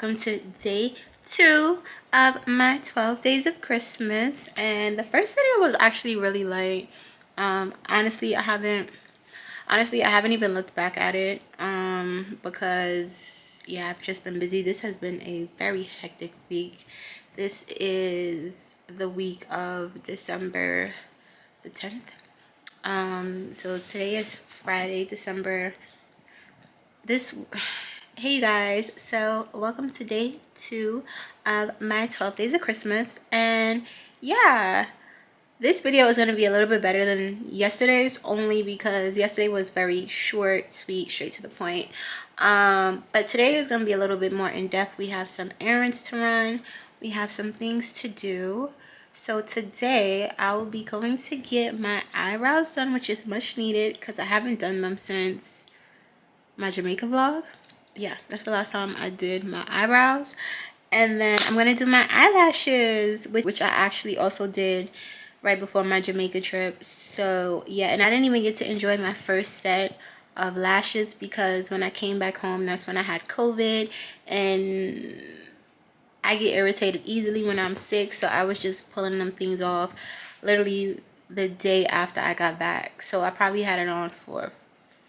welcome to day 2 of my 12 days of Christmas. And the first video was actually really light. Honestly, I haven't even looked back at it because yeah, I've just been busy. This has been a very hectic week. This is the week of December the 10th. So today is Friday, December this Hey guys, so welcome to day 2 of my 12 days of Christmas. And yeah, this video is going to be a little bit better than yesterday's, only because yesterday was very short, sweet, straight to the point. But today is going to be a little bit more in-depth. We have some errands to run, we have some things to do. So today I will be going to get my eyebrows done, which is much needed because I haven't done them since my Jamaica vlog. Yeah, that's the last time I did my eyebrows. And then I'm gonna do my eyelashes, which I actually also did right before my Jamaica trip. So yeah, and I didn't even get to enjoy my first set of lashes because when I came back home, that's when I had COVID, and I get irritated easily when I'm sick, so I was just pulling them things off literally the day after I got back. So I probably had it on for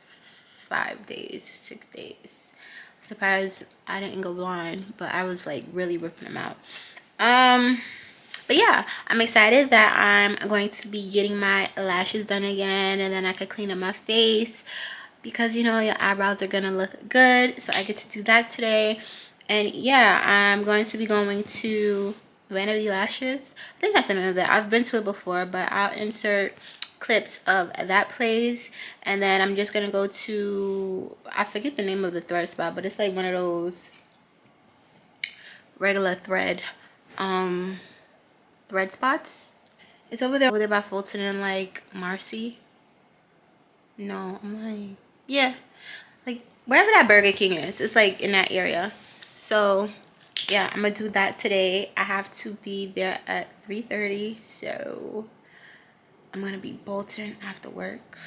5 days, 6 days. I'm surprised I didn't go blind, but I was like really ripping them out. But yeah, I'm excited that I'm going to be getting my lashes done again, and then I could clean up my face because you know your eyebrows are gonna look good. So I get to do that today. And yeah, I'm going to be going to Vanity Lashes. I think that's the name of it. I've been to it before, but I'll insert clips of that place. And then I'm just gonna go to, I forget the name of the thread spot, but it's like one of those regular thread spots. It's over there by Fulton and like Marcy. No, I'm like, yeah, like wherever that Burger King is, it's like in that area. So yeah, I'm gonna do that today. I have to be there at 3:30, so I'm gonna be bolting after work.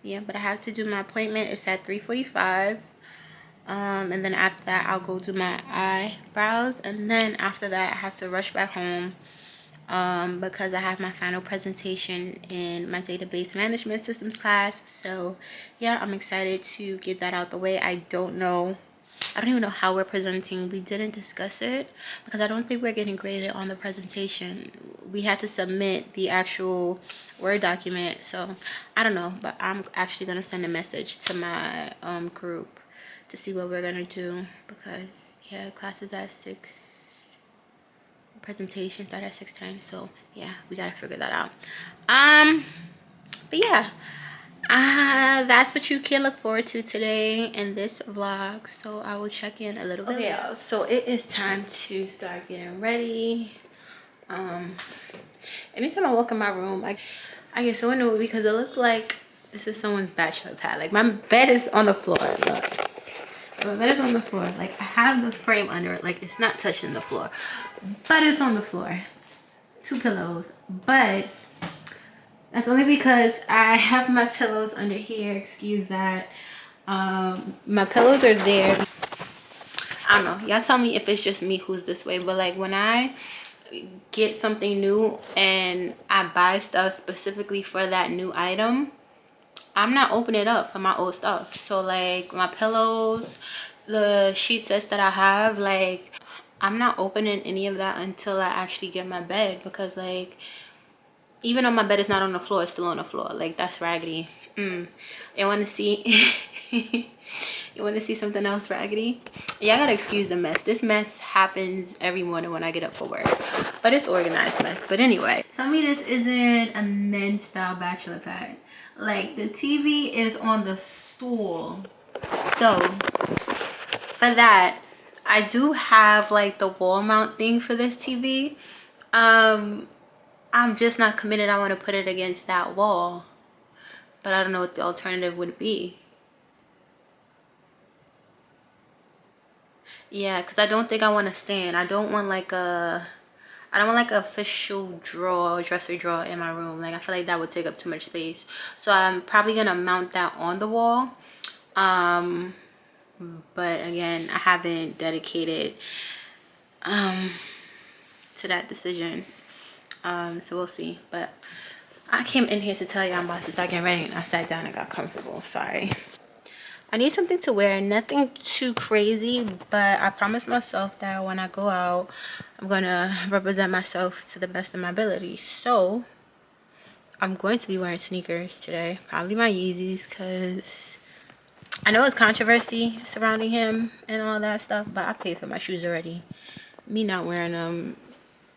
Yeah, but I have to do my appointment. It's at 3:45. And then after that I'll go do my eyebrows, and then after that I have to rush back home because I have my final presentation in my database management systems class. So yeah, I'm excited to get that out the way. I don't even know how we're presenting. We didn't discuss it because I don't think we're getting graded on the presentation. We had to submit the actual Word document, so I don't know, but I'm actually gonna send a message to my group to see what we're gonna do, because yeah, class is at 6, presentation start at 6:10, so yeah, we gotta figure that out. But yeah, that's what you can look forward to today in this vlog. So I will check in a little bit. Okay, y'all, so it is time to start getting ready. Anytime I walk in my room, I get so annoyed because it looks like this is someone's bachelor pad. Like my bed is on the floor. Look. My bed is on the floor. Like I have the frame under it. Like it's not touching the floor, but it's on the floor. 2 pillows, but that's only because I have my pillows under here. Excuse that. My pillows are there. I don't know. Y'all tell me if it's just me who's this way, but like when I get something new and I buy stuff specifically for that new item, I'm not opening it up for my old stuff. So like my pillows, the sheet sets that I have, like I'm not opening any of that until I actually get my bed, because like even though my bed is not on the floor, it's still on the floor. Like that's raggedy. You want to see you want to see something else raggedy? Yeah, I gotta excuse the mess. This mess happens every morning when I get up for work, but it's organized mess. But anyway, tell me this isn't a men's style bachelor pad. Like the TV is on the stool. So for that, I do have like the wall mount thing for this TV. I'm just not committed. I want to put it against that wall, but I don't know what the alternative would be. Yeah, because I don't think I want to stand. I don't want like a official dresser drawer in my room. Like I feel like that would take up too much space. So I'm probably gonna mount that on the wall. but again, I haven't dedicated to that decision. So we'll see. But I came in here to tell you I'm about to start getting ready, and I sat down and got comfortable. Sorry. I need something to wear, nothing too crazy, but I promised myself that when I go out, I'm gonna represent myself to the best of my ability. So I'm going to be wearing sneakers today, probably my Yeezys, because I know it's controversy surrounding him and all that stuff, but I paid for my shoes already. Me not wearing them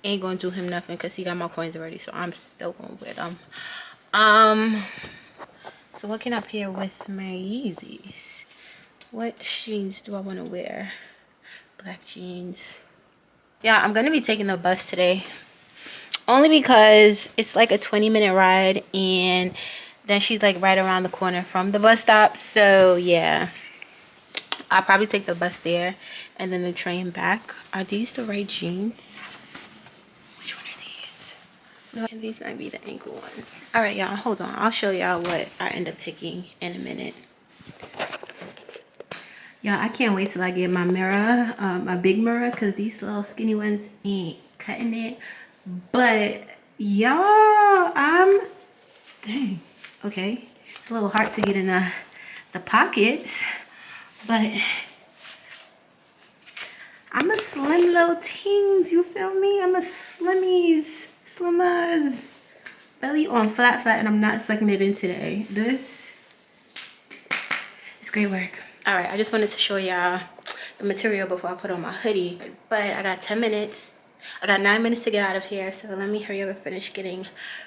ain't gonna do him nothing because he got my coins already, so I'm still gonna wear them. So looking up here with my Yeezys, what jeans do I want to wear? Black jeans. Yeah, I'm gonna be taking the bus today, only because it's like a 20-minute ride, and then she's like right around the corner from the bus stop. So yeah, I'll probably take the bus there and then the train back. Are these the right jeans? Which one are these? No, these might be the ankle ones. All right, y'all, hold on. I'll show y'all what I end up picking in a minute. Yeah, I can't wait till I get my mirror, my big mirror, because these little skinny ones ain't cutting it. But y'all, dang, okay. It's a little hard to get in the pockets, but I'm a slim little teens, you feel me? I'm a slimmers. Belly on flat, and I'm not sucking it in today. This is great work. All right, I just wanted to show y'all the material before I put on my hoodie, but I got 10 minutes. I got 9 minutes to get out of here, so let me hurry up and finish getting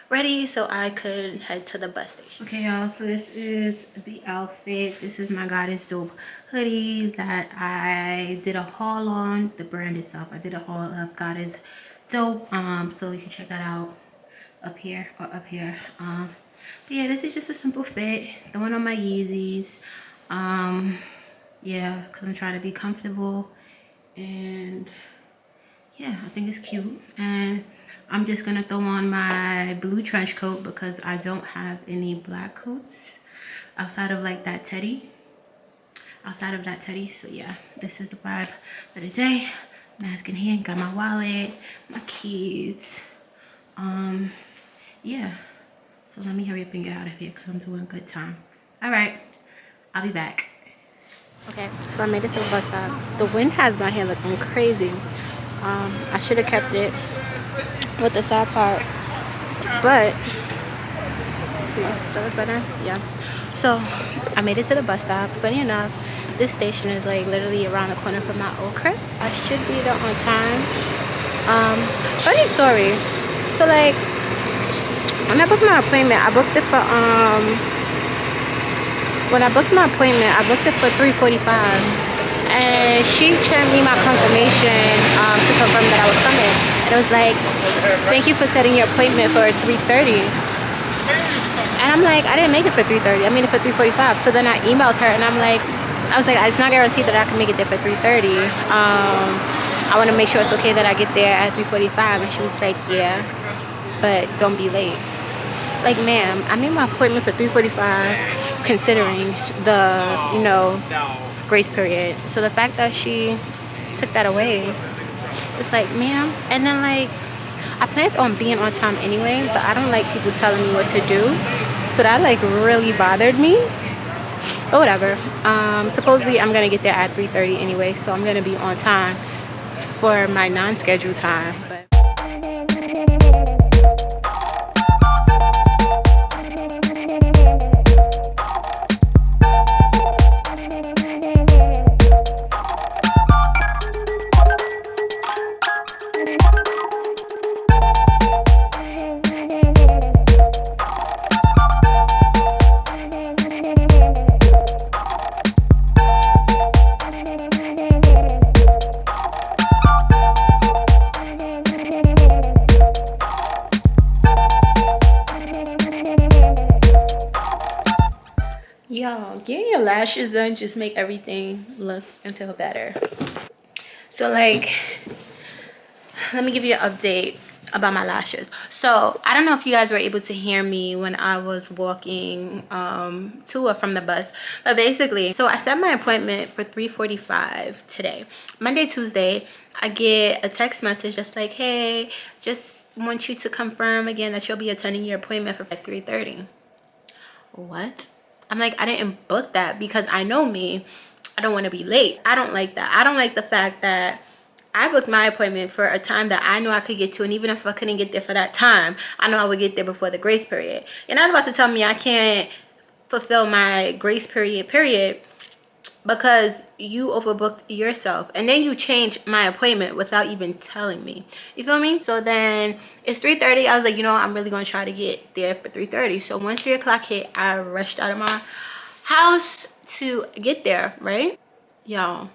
ready so I could head to the bus station. Okay, y'all, so this is the outfit. This is my God is Dope hoodie that I did a haul on. The brand itself, I did a haul of God is Dope, so you can check that out up here or up here. But yeah, this is just a simple fit. The one on my Yeezys. Yeah, because I'm trying to be comfortable, and yeah, I think it's cute. And I'm just gonna throw on my blue trench coat because I don't have any black coats outside of like that teddy. So yeah, this is the vibe of the day. Mask in hand, got my wallet, my keys. Yeah, so let me hurry up and get out of here because I'm doing good time. All right, I'll be back. Okay, so I made it to the bus stop. The wind has my hair looking crazy. I should have kept it with the side part, but see, does that look better? Yeah. So I made it to the bus stop. Funny enough, this station is like literally around the corner from my old crib. I should be there on time. Funny story. So like, when I booked my appointment, I booked it for when I booked my appointment, I booked it for 3:45, and she sent me my confirmation to confirm that I was coming. And it was like, "Thank you for setting your appointment for 3:30." And I'm like, I didn't make it for 3:30. I made it for 3:45. So then I emailed her, and I was like, it's not guaranteed that I can make it there for 3:30. I want to make sure it's okay that I get there at 3:45. And she was like, yeah, but don't be late. Like, ma'am, I made my appointment for 3:45 considering the, grace period. So the fact that she took that away, it's like, ma'am. And then, like, I planned on being on time anyway, but I don't like people telling me what to do. So that, like, really bothered me. But whatever. Supposedly, I'm going to get there at 3:30 anyway, so I'm going to be on time for my non-scheduled time. But y'all, getting your lashes done just make everything look and feel better. So, like, let me give you an update. about my lashes. So I don't know if you guys were able to hear me when I was walking to or from the bus, but basically, so I set my appointment for 3:45 today, Monday. Tuesday I get a text message that's like, hey, just want you to confirm again that you'll be attending your appointment for 3:30. What? I'm like, I didn't book that, because I know me, I don't want to be late. I don't like that. I don't like the fact that I booked my appointment for a time that I knew I could get to, and even if I couldn't get there for that time, I know I would get there before the grace period. You're not about to tell me I can't fulfill my grace period because you overbooked yourself, and then you changed my appointment without even telling me. You feel me? So then it's 3:30. I was like, you know what? I'm really going to try to get there for 3:30. So once 3 o'clock hit, I rushed out of my house to get there, right? Y'all.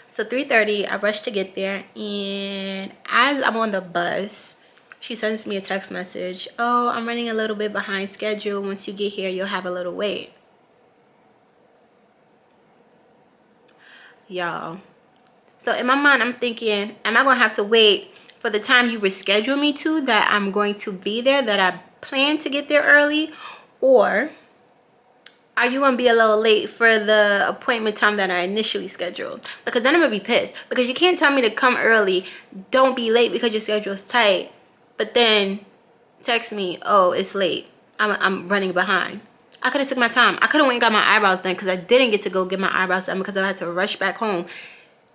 So 3:30, I rushed to get there, and as I'm on the bus, she sends me a text message. Oh, I'm running a little bit behind schedule. Once you get here, you'll have a little wait. Y'all. So in my mind, I'm thinking, am I going to have to wait for the time you reschedule me to, that I'm going to be there, that I plan to get there early? Or are you gonna be a little late for the appointment time that I initially scheduled? Because then I'm gonna be pissed, because you can't tell me to come early, don't be late because your schedule is tight, but then text me, oh, it's late, I'm running behind. I could have took my time. I could have went and got my eyebrows done, because I didn't get to go get my eyebrows done because I had to rush back home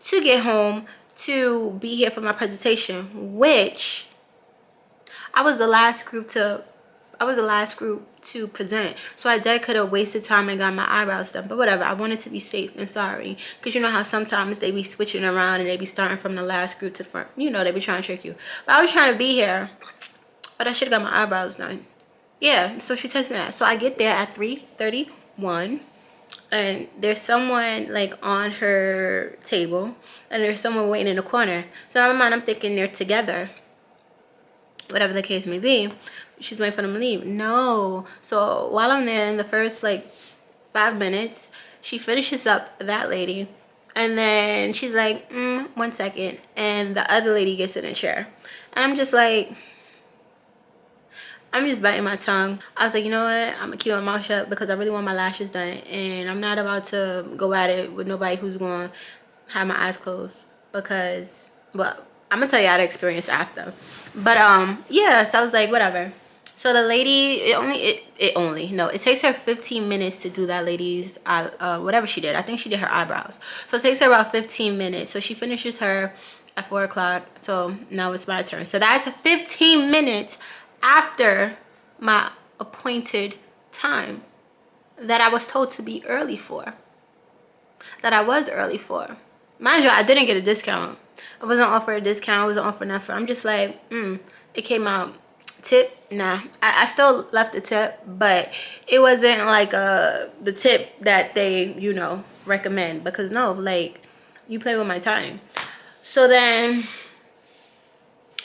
to get home to be here for my presentation, which I was the last group to present, so I could have wasted time and got my eyebrows done, but whatever. I wanted to be safe and sorry, because you know how sometimes they be switching around and they be starting from the last group to the front. You know, they be trying to trick you. But I was trying to be here, but I should have got my eyebrows done. Yeah, so she texted me that. So I get there at 3:31, and there's someone like on her table, and there's someone waiting in the corner. So in my mind, I'm thinking they're together, whatever the case may be. She's waiting for them to leave. No. So while I'm there, in the first like 5 minutes, she finishes up that lady, and then she's like, 1 second, and the other lady gets in a chair, and I'm just biting my tongue. I was like, you know what? I'm gonna keep my mouth shut, because I really want my lashes done, and I'm not about to go at it with nobody who's gonna have my eyes closed, because, well, I'm gonna tell you how to experience after. But yeah, so I was like, whatever. So the lady, it takes her 15 minutes to do that lady's whatever she did. I think she did her eyebrows. So it takes her about 15 minutes. So she finishes her at 4 o'clock. So now it's my turn. So that's 15 minutes after my appointed time that I was told to be early for. That I was early for. Mind you, I didn't get a discount. I wasn't offered a discount. I wasn't offered nothing. I'm just like, it came out. Tip, nah. I still left the tip, but it wasn't like the tip that they, you know, recommend, because no, like, you play with my time. So then,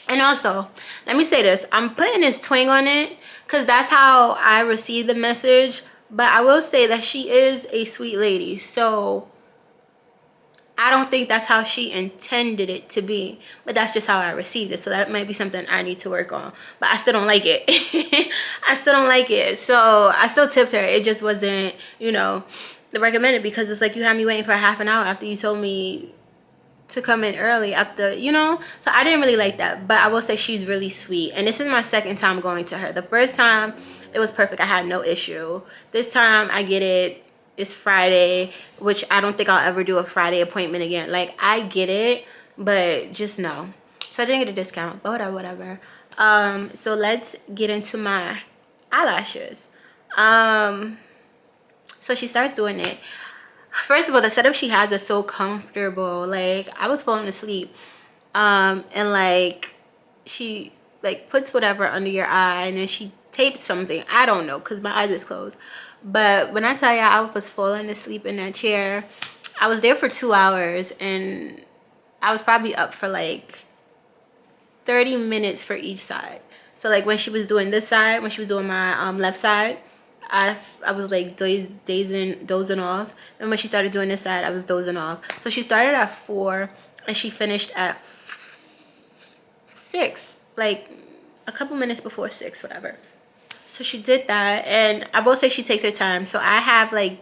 and also, let me say this, I'm putting this twang on it because that's how I received the message, but I will say that she is a sweet lady, so I don't think that's how she intended it to be, but that's just how I received it. So that might be something I need to work on, but I still don't like it. I still don't like it. So I still tipped her. It just wasn't, you know, the recommended, because it's like you had me waiting for half an hour after you told me to come in early, after, you know. So I didn't really like that, but I will say she's really sweet. And this is my second time going to her. The first time, it was perfect. I had no issue. This time, I get it. It's Friday, which I don't think I'll ever do a Friday appointment again. Like, I get it, but just no. So I didn't get a discount, but whatever. So let's get into my eyelashes. So she starts doing it. First of all, the setup she has is so comfortable. Like, I was falling asleep. And like, she like puts whatever under your eye, and then she taped something. I don't know, because my eyes is closed. But when I tell you I was falling asleep in that chair, I was there for 2 hours, and I was probably up for like 30 minutes for each side. So like when she was doing this side, when she was doing my left side, I was like dozing off. And when she started doing this side, I was dozing off. So she started at 4 and she finished at 6. like a couple minutes before 6, whatever. So she did that, and I will say she takes her time. So I have like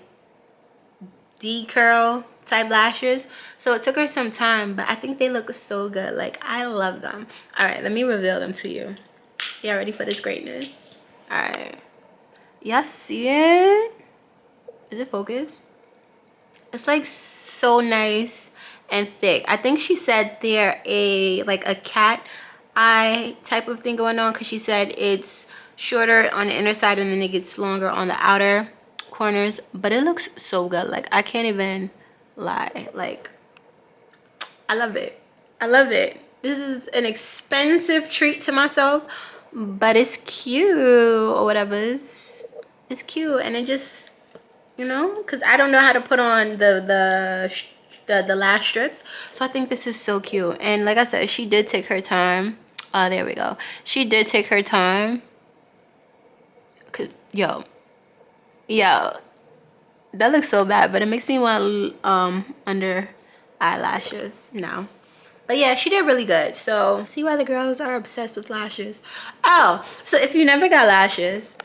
D curl type lashes, so it took her some time, but I think they look so good. Like, I love them. All right, let me reveal them to you. Y'all ready for this greatness? All right, y'all see it? Is it focused? It's like so nice and thick. I think she said they're like a cat eye type of thing going on, because she said it's shorter on the inner side and then it gets longer on the outer corners. But it looks so good. Like, I can't even lie. Like, I love it. I love it. This is an expensive treat to myself, but it's cute or whatever. It's cute, and it just, you know, because I don't know how to put on the lash strips, so I think this is so cute. And like I said, she did take her time. There we go. She did take her time. Cause yo, that looks so bad, but it makes me want under eyelashes now. But yeah, she did really good. So see why the girls are obsessed with lashes. Oh, so if you never got lashes,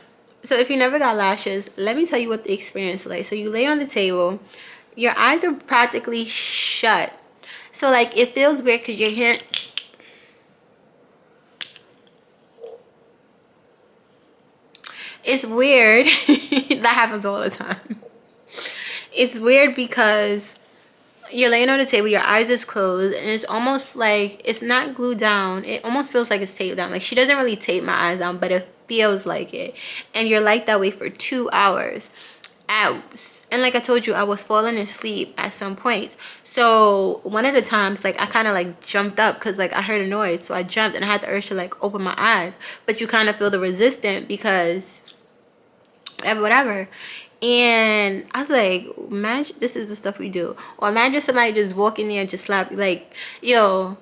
let me tell you what the experience is like. So you lay on the table, your eyes are practically shut. So like, it feels weird because you're hearing, it's weird. That happens all the time. It's weird because you're laying on the table, your eyes is closed, and it's almost like it's not glued down. It almost feels like it's taped down. Like, she doesn't really tape my eyes down, but it feels like it. And you're like that way for 2 hours. Ouch. And like I told you, I was falling asleep at some point. So one of the times, like, I kind of like jumped up because like I heard a noise. So I jumped and I had the urge to like open my eyes. But you kind of feel the resistance because whatever. And I was like, imagine this is the stuff we do. Or imagine somebody just walking in and just slap you. Like, yo,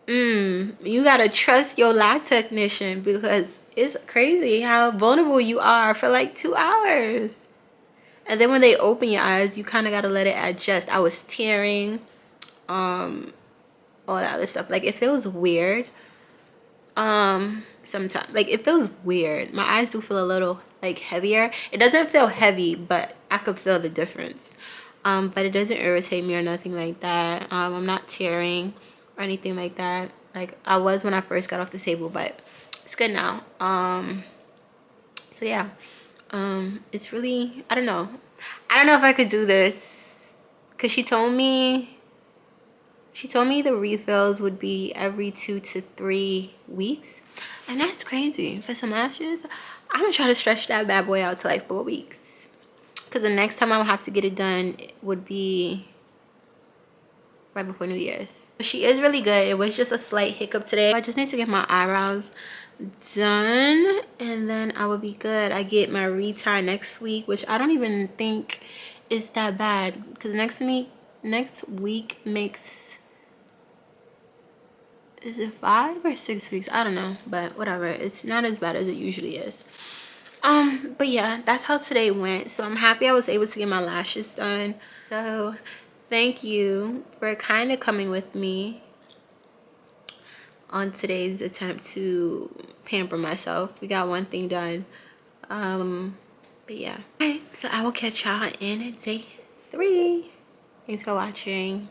you gotta trust your lab technician, because it's crazy how vulnerable you are for like 2 hours. And then when they open your eyes, you kind of gotta let it adjust. I was tearing, all that other stuff. Like, it feels weird. Sometimes, like, it feels weird. My eyes do feel a little like heavier. It doesn't feel heavy, but I could feel the difference. But it doesn't irritate me or nothing like that. I'm not tearing or anything like that, like I was when I first got off the table, but it's good now. So yeah, it's really, I don't know if I could do this, because she told me the refills would be every 2 to 3 weeks. And that's crazy. For some lashes, I'm gonna try to stretch that bad boy out to like 4 weeks. Because the next time I would have to get it done would be right before New Year's. She is really good. It was just a slight hiccup today. I just need to get my eyebrows done, and then I will be good. I get my retie next week, which I don't even think is that bad, because next week makes, is it 5 or 6 weeks? I don't know, but whatever. It's not as bad as it usually is. But yeah, that's how today went. So I'm happy I was able to get my lashes done. So thank you for kind of coming with me on today's attempt to pamper myself. We got one thing done. But yeah. Alright, so I will catch y'all in day 3. Thanks for watching.